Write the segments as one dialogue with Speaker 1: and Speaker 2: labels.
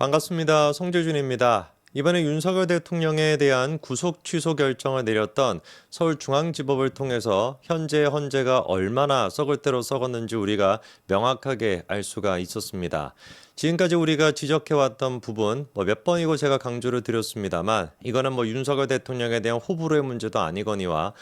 Speaker 1: 반갑습니다. 송재준입니다. 이번에 윤석열 대통령에 대한 구속 취소 결정을 내렸던 서울중앙지법을 통해서 현재의 헌재가 얼마나 썩을 대로 썩었는지 우리가 명확하게 알 수가 있었습니다. 지금까지 우리가 지적해왔던 부분 몇 번이고 제가 강조를 드렸습니다만 이거는 윤석열 대통령에 대한 호불호의 문제도 아니거니와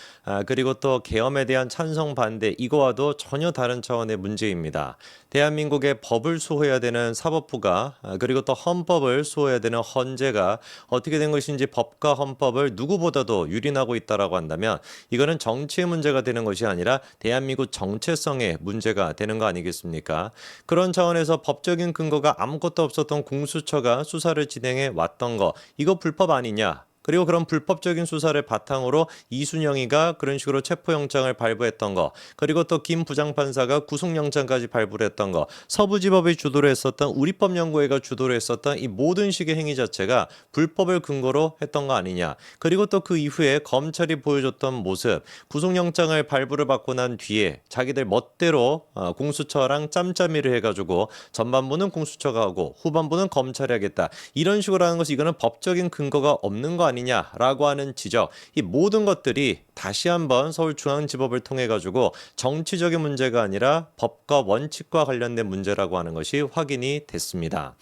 Speaker 1: 그리고 또 계엄에 대한 찬성 반대 이거와도 전혀 다른 차원의 문제입니다. 대한민국의 법을 수호해야 되는 사법부가 그리고 또 헌법을 수호해야 되는 헌재가 어떻게 된 것인지 법과 헌법을 누구보다도 유린하고 있다라고 한다면 이거는 정치의 문제가 되는 것이 아니라 대한민국 정체성의 문제가 되는 거 아니겠습니까? 그런 차원에서 법적인 근거가 아무것도 없었던 공수처가 수사를 진행해 왔던 거 이거 불법 아니냐? 그리고 그런 불법적인 수사를 바탕으로 이순영이가 그런 식으로 체포영장을 발부했던 거, 그리고 또 김 부장판사가 구속영장까지 발부를 했던 거, 서부지법이 주도를 했었던 우리법연구회가 주도를 했었던 이 모든 식의 행위 자체가 불법을 근거로 했던 거 아니냐. 그리고 또 그 이후에 검찰이 보여줬던 모습, 구속영장을 발부를 받고 난 뒤에 자기들 멋대로 공수처랑 짬짬이를 해가지고 전반부는 공수처가 하고 후반부는 검찰이 하겠다. 이런 식으로 하는 것이 이거는 법적인 근거가 없는 거 아니냐라고 하는 지적, 이 모든 것들이 다시 한번 서울중앙지법을 통해 가지고 정치적인 문제가 아니라 법과 원칙과 관련된 문제라고 하는 것이 확인이 됐습니다.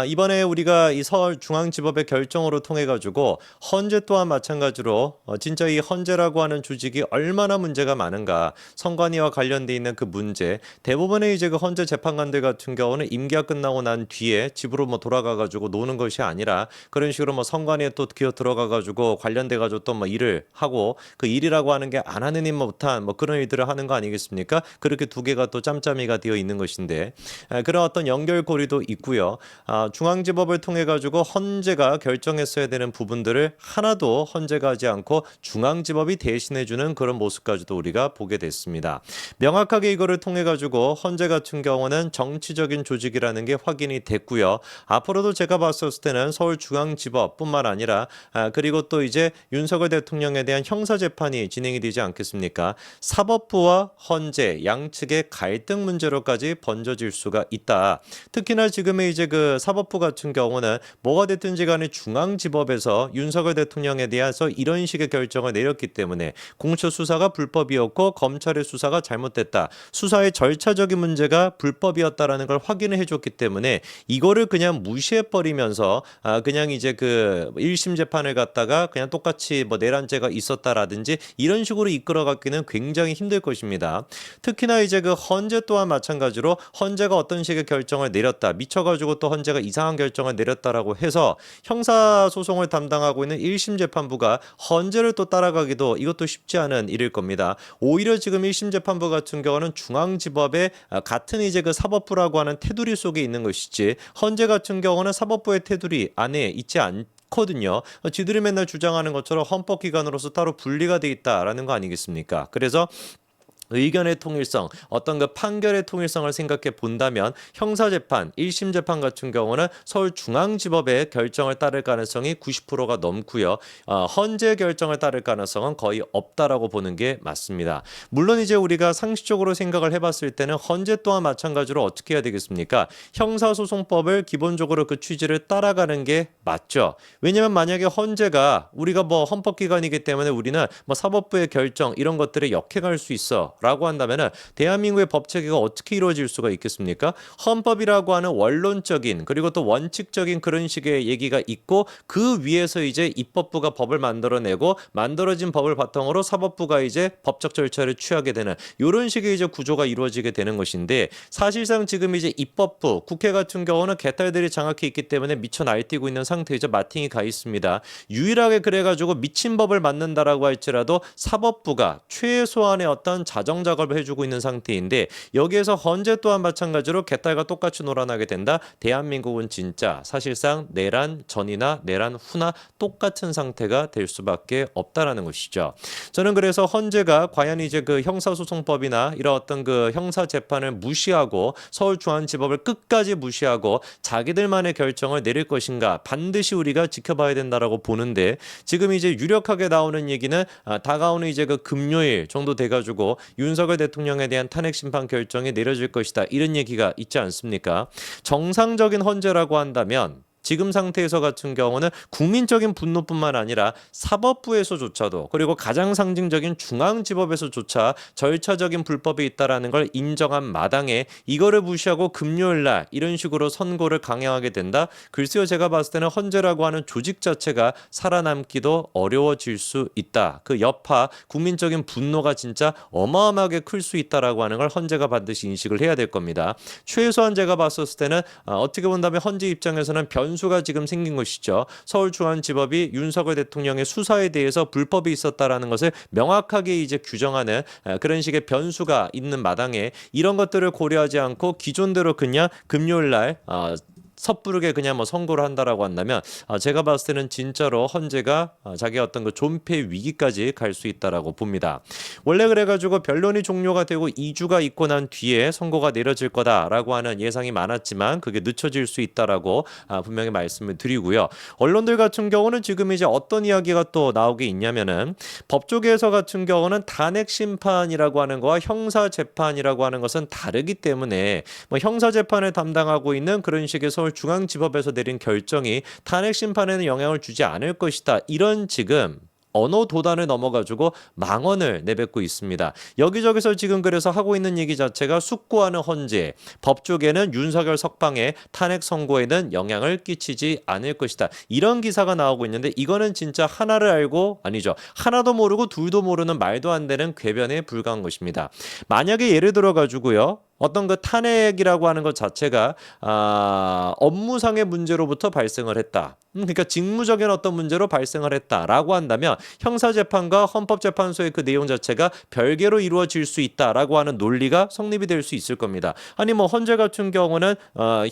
Speaker 1: 이번에 우리가 이 서울중앙지법의 결정으로 통해 가지고 헌재 또한 마찬가지로 진짜 이 헌재라고 하는 조직이 얼마나 문제가 많은가, 선관위와 관련돼 있는 그 문제, 대부분의 이제 그 헌재 재판관들 같은 경우는 임기가 끝나고 난 뒤에 집으로 돌아가 가지고 노는 것이 아니라 그런 식으로 선관위에 또 기어 들어가 가지고 관련돼 가지고 또 일을 하고 그 일이라고 하는 게 안 하는 일 못한 그런 일들을 하는 거 아니겠습니까? 그렇게 두 개가 또 짬짬이가 되어 있는 것인데 그런 어떤 연결고리도 있고요. 중앙지법을 통해 가지고 헌재가 결정했어야 되는 부분들을 하나도 헌재가 하지 않고 중앙지법이 대신해주는 그런 모습까지도 우리가 보게 됐습니다. 명확하게 이거를 통해 가지고 헌재 같은 경우는 정치적인 조직이라는 게 확인이 됐고요. 앞으로도 제가 봤었을 때는 서울중앙지법뿐만 아니라 그리고 또 이제 윤석열 대통령에 대한 형사재판이 진행이 되지 않겠습니까? 사법부와 헌재 양측의 갈등 문제로까지 번져질 수가 있다. 특히나 지금의 이제 그 사법부 같은 경우는 뭐가 됐든지 간에 중앙지법에서 윤석열 대통령에 대해서 이런 식의 결정을 내렸기 때문에 공수처 수사가 불법이었고 검찰의 수사가 잘못됐다. 수사의 절차적인 문제가 불법이었다라는 걸 확인을 해줬기 때문에 이거를 그냥 무시해버리면서 그냥 이제 그 1심 재판을 갖다가 그냥 똑같이 내란죄가 있었다라든지 이런 식으로 이끌어가기는 굉장히 힘들 것입니다. 특히나 이제 그 헌재 또한 마찬가지로 헌재가 어떤 식의 결정을 내렸다, 미쳐가지고 또 헌재가 이상한 결정을 내렸다라고 해서 형사소송을 담당하고 있는 1심 재판부가 헌재를 또 따라가기도 이것도 쉽지 않은 일일 겁니다. 오히려 지금 1심 재판부 같은 경우는 중앙지법의 같은 이제 그 사법부라고 하는 테두리 속에 있는 것이지 헌재 같은 경우는 사법부의 테두리 안에 있지 않거든요. 지들이 맨날 주장하는 것처럼 헌법기관으로서 따로 분리가 돼 있다라는 거 아니겠습니까? 그래서 의견의 통일성, 어떤 그 판결의 통일성을 생각해 본다면 형사재판, 1심 재판 같은 경우는 서울중앙지법의 결정을 따를 가능성이 90%가 넘고요. 헌재 결정을 따를 가능성은 거의 없다라고 보는 게 맞습니다. 물론 이제 우리가 상식적으로 생각을 해봤을 때는 헌재 또한 마찬가지로 어떻게 해야 되겠습니까? 형사소송법을 기본적으로 그 취지를 따라가는 게 맞죠. 왜냐하면 만약에 헌재가 우리가 헌법기관이기 때문에 우리는 사법부의 결정 이런 것들에 역행할 수 있어 라고 한다면은 대한민국의 법체계가 어떻게 이루어질 수가 있겠습니까? 헌법이라고 하는 원론적인 그리고 또 원칙적인 그런 식의 얘기가 있고 그 위에서 이제 입법부가 법을 만들어내고 만들어진 법을 바탕으로 사법부가 이제 법적 절차를 취하게 되는 이런 식의 이제 구조가 이루어지게 되는 것인데 사실상 지금 이제 입법부 국회 같은 경우는 개딸들이 장악해 있기 때문에 미쳐 날뛰고 있는 상태이죠. 마팅이 가 있습니다. 유일하게 그래가지고 미친 법을 만든다라고 할지라도 사법부가 최소한의 어떤 자정 작업을 해주고 있는 상태인데 여기에서 헌재 또한 마찬가지로 개딸과 똑같이 놀아나게 된다. 대한민국은 진짜 사실상 내란 전이나 내란 후나 똑같은 상태가 될 수밖에 없다라는 것이죠. 저는 그래서 헌재가 과연 이제 그 형사소송법이나 이런 어떤 그 형사재판을 무시하고 서울중앙지법을 끝까지 무시하고 자기들만의 결정을 내릴 것인가 반드시 우리가 지켜봐야 된다라고 보는데 지금 이제 유력하게 나오는 얘기는 다가오는 이제 그 금요일 정도 돼가지고 윤석열 대통령에 대한 탄핵 심판 결정이 내려질 것이다. 이런 얘기가 있지 않습니까? 정상적인 헌재라고 한다면 지금 상태에서 같은 경우는 국민적인 분노뿐만 아니라 사법부에서조차도 그리고 가장 상징적인 중앙지법에서조차 절차적인 불법이 있다라는 걸 인정한 마당에 이거를 무시하고 금요일 날 이런 식으로 선고를 강행하게 된다. 글쎄요, 제가 봤을 때는 헌재라고 하는 조직 자체가 살아남기도 어려워질 수 있다. 그 여파 국민적인 분노가 진짜 어마어마하게 클 수 있다라고 하는 걸 헌재가 반드시 인식을 해야 될 겁니다. 최소한 제가 봤었을 때는 어떻게 본다면 헌재 입장에서는 변수가 지금 생긴 것이죠. 서울중앙지법이 윤석열 대통령의 수사에 대해서 불법이 있었다라는 것을 명확하게 이제 규정하는 그런 식의 변수가 있는 마당에 이런 것들을 고려하지 않고 기존대로 그냥 금요일 날 섣부르게 그냥 뭐 선고를 한다라고 한다면 제가 봤을 때는 진짜로 헌재가 자기 어떤 그 존폐 위기까지 갈 수 있다라고 봅니다. 원래 그래가지고 변론이 종료가 되고 2주가 있고 난 뒤에 선고가 내려질 거다라고 하는 예상이 많았지만 그게 늦춰질 수 있다라고 분명히 말씀을 드리고요. 언론들 같은 경우는 지금 이제 어떤 이야기가 또 나오게 있냐면은 법조계에서 같은 경우는 탄핵 심판이라고 하는 거와 형사 재판이라고 하는 것은 다르기 때문에 뭐 형사 재판을 담당하고 있는 그런 식의 서울중앙지법에서 내린 결정이 탄핵 심판에는 영향을 주지 않을 것이다. 이런 지금 언어 도단을 넘어가지고 망언을 내뱉고 있습니다. 여기저기서 지금 그래서 하고 있는 얘기 자체가 숙고하는 헌재, 법조계는 윤석열 석방의 탄핵 선고에는 영향을 끼치지 않을 것이다. 이런 기사가 나오고 있는데 이거는 진짜 하나를 알고 아니죠. 하나도 모르고 둘도 모르는 말도 안 되는 궤변에 불과한 것입니다. 만약에 예를 들어 가지고요. 어떤 그 탄핵이라고 하는 것 자체가 업무상의 문제로부터 발생을 했다. 그러니까 직무적인 어떤 문제로 발생을 했다라고 한다면 형사재판과 헌법재판소의 그 내용 자체가 별개로 이루어질 수 있다라고 하는 논리가 성립이 될 수 있을 겁니다. 아니 뭐 헌재 같은 경우는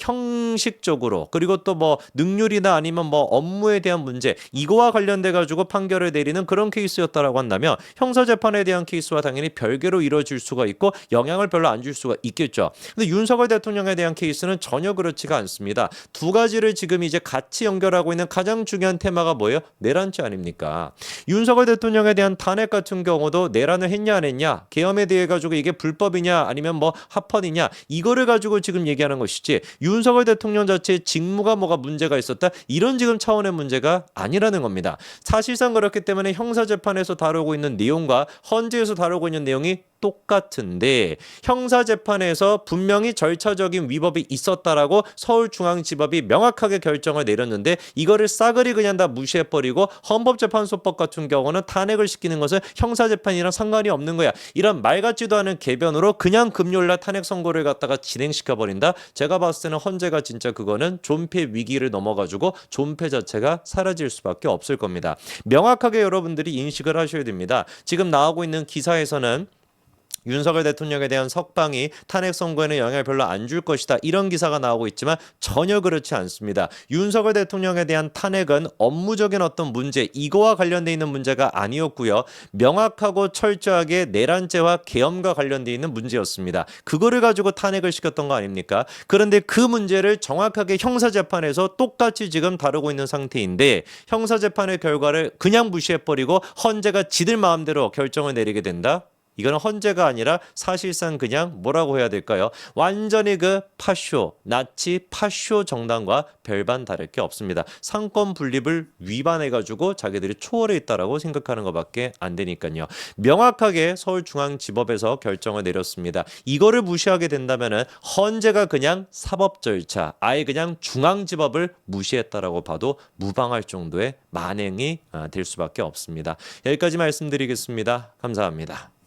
Speaker 1: 형식적으로 그리고 또 뭐 능률이나 아니면 뭐 업무에 대한 문제 이거와 관련돼 가지고 판결을 내리는 그런 케이스였다라고 한다면 형사재판에 대한 케이스와 당연히 별개로 이루어질 수가 있고 영향을 별로 안 줄 수가 있겠죠. 근데 윤석열 대통령에 대한 케이스는 전혀 그렇지가 않습니다. 두 가지를 지금 이제 같이 연결하고 있는 가장 중요한 테마가 뭐예요? 내란죄 아닙니까? 윤석열 대통령에 대한 탄핵 같은 경우도 내란을 했냐 안 했냐 계엄에 대해 가지고 이게 불법이냐 아니면 뭐 합헌이냐 이거를 가지고 지금 얘기하는 것이지 윤석열 대통령 자체의 직무가 뭐가 문제가 있었다 이런 지금 차원의 문제가 아니라는 겁니다. 사실상 그렇기 때문에 형사재판에서 다루고 있는 내용과 헌재에서 다루고 있는 내용이 똑같은데 형사재판에서 분명히 절차적인 위법이 있었다라고 서울중앙지법이 명확하게 결정을 내렸는데 이거를 싸그리 그냥 다 무시해버리고 헌법재판소법 같은 경우는 탄핵을 시키는 것은 형사재판이랑 상관이 없는 거야. 이런 말 같지도 않은 궤변으로 그냥 금요일날 탄핵 선고를 갖다가 진행시켜버린다. 제가 봤을 때는 헌재가 진짜 그거는 존폐 위기를 넘어가지고 존폐 자체가 사라질 수밖에 없을 겁니다. 명확하게 여러분들이 인식을 하셔야 됩니다. 지금 나오고 있는 기사에서는 윤석열 대통령에 대한 석방이 탄핵 선고에는 영향을 별로 안 줄 것이다. 이런 기사가 나오고 있지만 전혀 그렇지 않습니다. 윤석열 대통령에 대한 탄핵은 업무적인 어떤 문제, 이거와 관련돼 있는 문제가 아니었고요. 명확하고 철저하게 내란죄와 계엄과 관련돼 있는 문제였습니다. 그거를 가지고 탄핵을 시켰던 거 아닙니까? 그런데 그 문제를 정확하게 형사재판에서 똑같이 지금 다루고 있는 상태인데 형사재판의 결과를 그냥 무시해버리고 헌재가 지들 마음대로 결정을 내리게 된다? 이거는 헌재가 아니라 사실상 그냥 뭐라고 해야 될까요? 완전히 그 파쇼, 나치 파쇼 정당과 별반 다를 게 없습니다. 상권 분립을 위반해가지고 자기들이 초월해 있다라고 생각하는 것밖에 안 되니까요. 명확하게 서울중앙지법에서 결정을 내렸습니다. 이거를 무시하게 된다면은 헌재가 그냥 사법 절차, 아예 그냥 중앙지법을 무시했다라고 봐도 무방할 정도의 만행이 될 수밖에 없습니다. 여기까지 말씀드리겠습니다. 감사합니다.